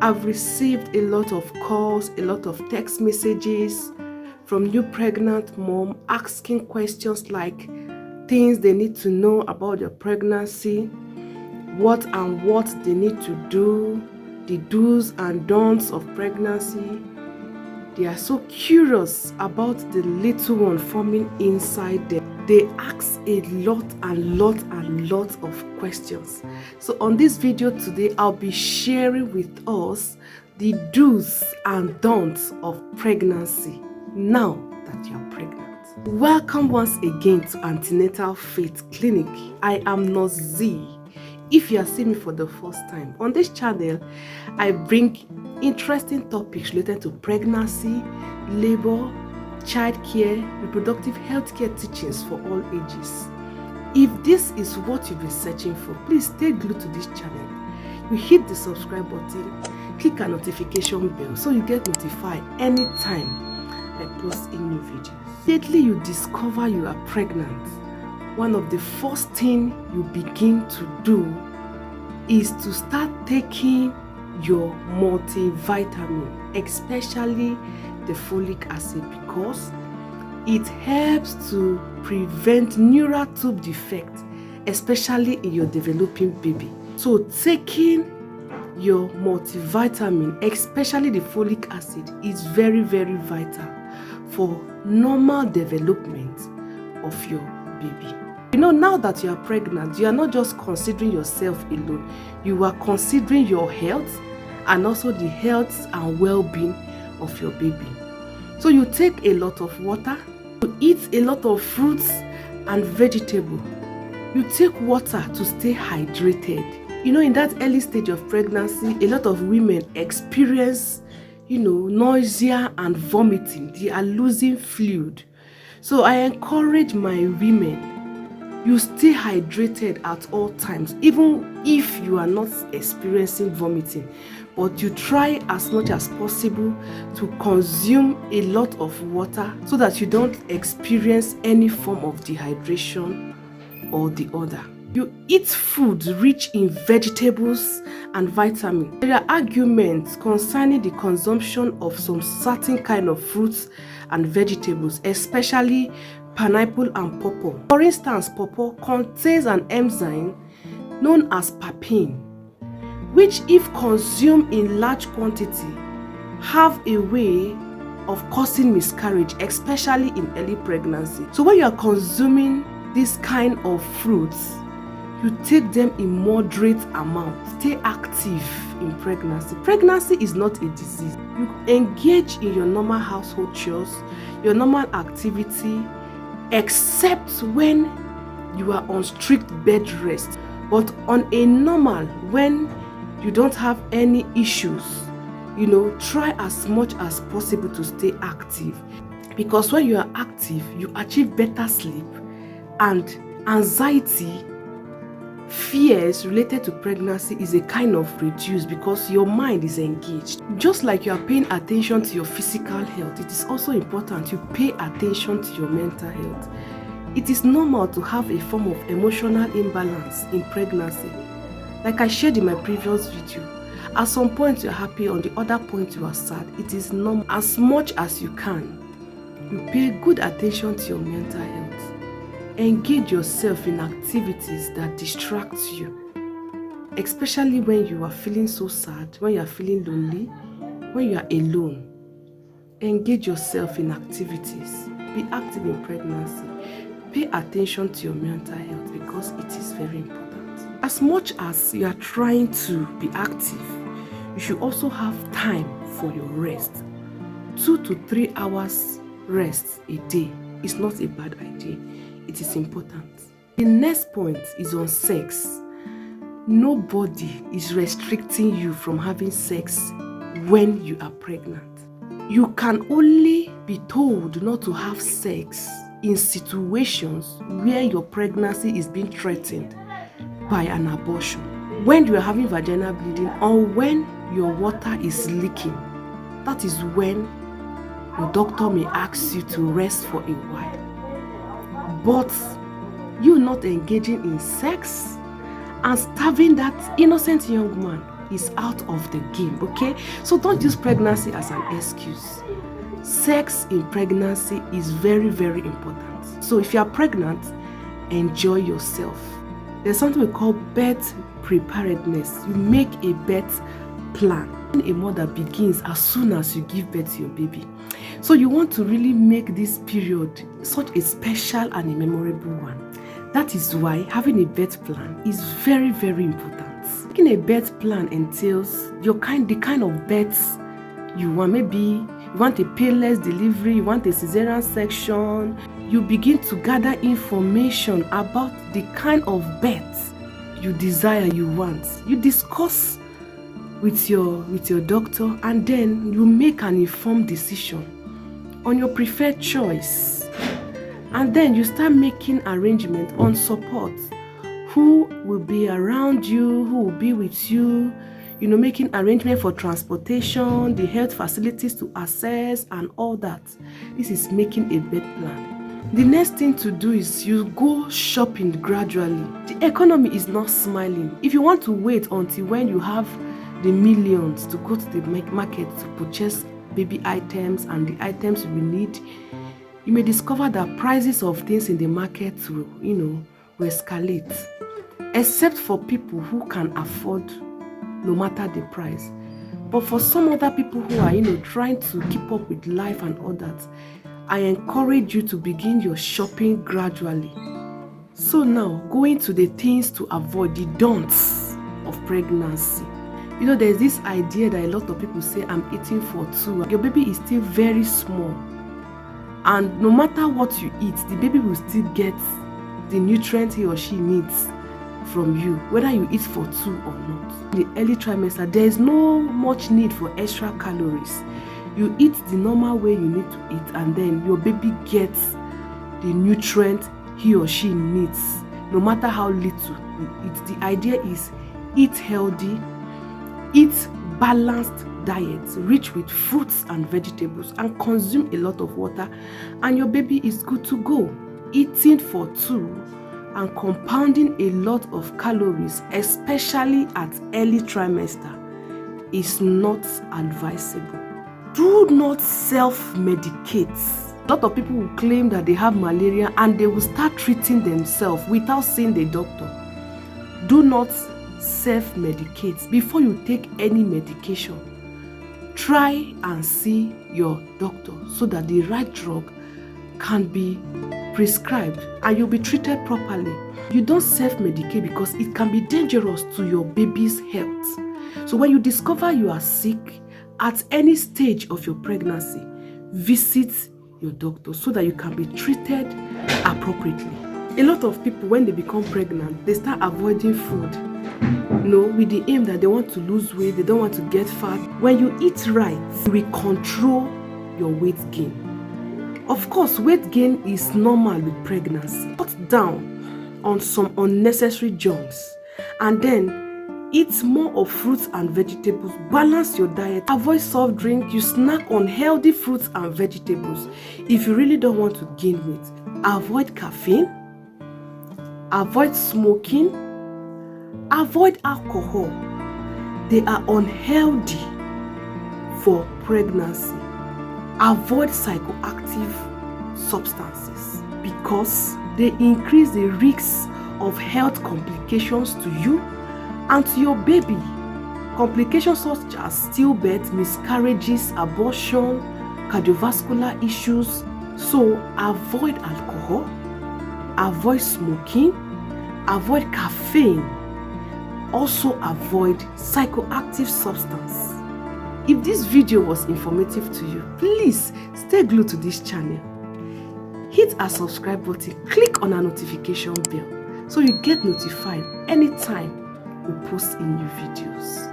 I've received a lot of calls, a lot of text messages from new pregnant mom asking questions like things they need to know about their pregnancy, what they need to do, the do's and don'ts of pregnancy. They are so curious about the little one forming inside them. They ask a lot of questions. So on this video today, I'll be sharing with us the do's and don'ts of pregnancy now that you're pregnant. Welcome once again to Antenatal Faith Clinic. I am Nurse Z. If you are seeing me for the first time, on this channel, I bring interesting topics related to pregnancy, labor, childcare, reproductive health care teachings for all ages. If this is what you've been searching for, please stay glued to this channel. You hit the subscribe button, click a notification bell so you get notified anytime I post a new video. Immediately you discover you are pregnant, one of the first things you begin to do is to start taking your multivitamin, especially the folic acid, because it helps to prevent neural tube defect, especially in your developing baby. So taking your multivitamin, especially the folic acid, is very vital for normal development of your baby. You know, now that you are pregnant, you are not just considering yourself alone. You are considering your health and also the health and well-being of your baby. So you take a lot of water, you eat a lot of fruits and vegetables. You take water to stay hydrated. You know, in that early stage of pregnancy, a lot of women experience, nausea and vomiting. They are losing fluid. So I encourage my women, you stay hydrated at all times, even if you are not experiencing vomiting. But you try as much as possible to consume a lot of water so that you don't experience any form of dehydration or the other. You eat foods rich in vegetables and vitamins. There are arguments concerning the consumption of some certain kind of fruits and vegetables, especially pineapple and pawpaw. For instance, pawpaw contains an enzyme known as papain, which if consumed in large quantity have a way of causing miscarriage, especially in early pregnancy. So when you are consuming this kind of fruits, you take them in moderate amount. Stay active in pregnancy. Pregnancy is not a disease. You engage in your normal household chores, your normal activity, except when you are on strict bed rest. But on a normal, when you don't have any issues, try as much as possible to stay active. Because when you are active, you achieve better sleep, and anxiety, fears related to pregnancy is a kind of reduced because your mind is engaged. Just like you are paying attention to your physical health, it is also important you pay attention to your mental health. It is normal to have a form of emotional imbalance in pregnancy. Like I shared in my previous video, at some point you are happy, on the other point you are sad. It is normal. As much as you can, you pay good attention to your mental health. Engage yourself in activities that distract you, especially when you are feeling so sad, when you are feeling lonely, when you are alone. Engage yourself in activities. Be active in pregnancy. Pay attention to your mental health because it is very important. As much as you are trying to be active, you should also have time for your rest. 2 to 3 hours rest a day is not a bad idea. It is important. The next point is on sex. Nobody is restricting you from having sex when you are pregnant. You can only be told not to have sex in situations where your pregnancy is being threatened by an abortion. When you are having vaginal bleeding or when your water is leaking, that is when your doctor may ask you to rest for a while. But you not engaging in sex and starving that innocent young man is out of the game, okay? So don't use pregnancy as an excuse. Sex in pregnancy is very, very important. So if you are pregnant, enjoy yourself. There's something we call birth preparedness. You make a birth plan. A mother begins as soon as you give birth to your baby. So you want to really make this period such a special and a memorable one. That is why having a birth plan is very, very important. Making a birth plan entails the kind of births you want. Maybe you want a painless delivery, you want a cesarean section. You begin to gather information about the kind of birth you desire, you want. You discuss with your doctor, and then you make an informed decision on your preferred choice. And then you start making arrangements on support. Who will be around you, who will be with you, making arrangements for transportation, the health facilities to access, and all that. This is making a birth plan. The next thing to do is you go shopping gradually. The economy is not smiling. If you want to wait until when you have the millions to go to the market to purchase baby items and the items you will need, you may discover that prices of things in the market will escalate, except for people who can afford no matter the price. But for some other people who are trying to keep up with life and all that, I encourage you to begin your shopping gradually. So now, going to the things to avoid, the don'ts of pregnancy. There's this idea that a lot of people say, I'm eating for two. Your baby is still very small, and no matter what you eat, the baby will still get the nutrients he or she needs from you, whether you eat for two or not. In the early trimester, there is no much need for extra calories. You eat the normal way you need to eat, and then your baby gets the nutrient he or she needs, no matter how little you eat. The idea is eat healthy, eat balanced diets rich with fruits and vegetables, and consume a lot of water, and your baby is good to go. Eating for two and compounding a lot of calories, especially at early trimester, is not advisable. Do not self-medicate. A lot of people will claim that they have malaria and they will start treating themselves without seeing the doctor. Do not self-medicate. Before you take any medication, try and see your doctor so that the right drug can be prescribed and you'll be treated properly. You don't self-medicate because it can be dangerous to your baby's health. So when you discover you are sick at any stage of your pregnancy, visit your doctor so that you can be treated appropriately. A lot of people, when they become pregnant, they start avoiding food, with the aim that they want to lose weight, they don't want to get fat. When you eat right, you will control your weight gain. Of course, weight gain is normal with pregnancy. Cut down on some unnecessary junks, and then eat more of fruits and vegetables. Balance your diet. Avoid soft drink. You snack on healthy fruits and vegetables if you really don't want to gain weight. Avoid caffeine. Avoid smoking. Avoid alcohol. They are unhealthy for pregnancy. Avoid psychoactive substances because they increase the risks of health complications to you and to your baby. Complications such as stillbirth, miscarriages, abortion, cardiovascular issues. So avoid alcohol, avoid smoking, avoid caffeine. Also avoid psychoactive substance. If this video was informative to you, please stay glued to this channel. Hit our subscribe button, click on our notification bell so you get notified anytime we post in new videos.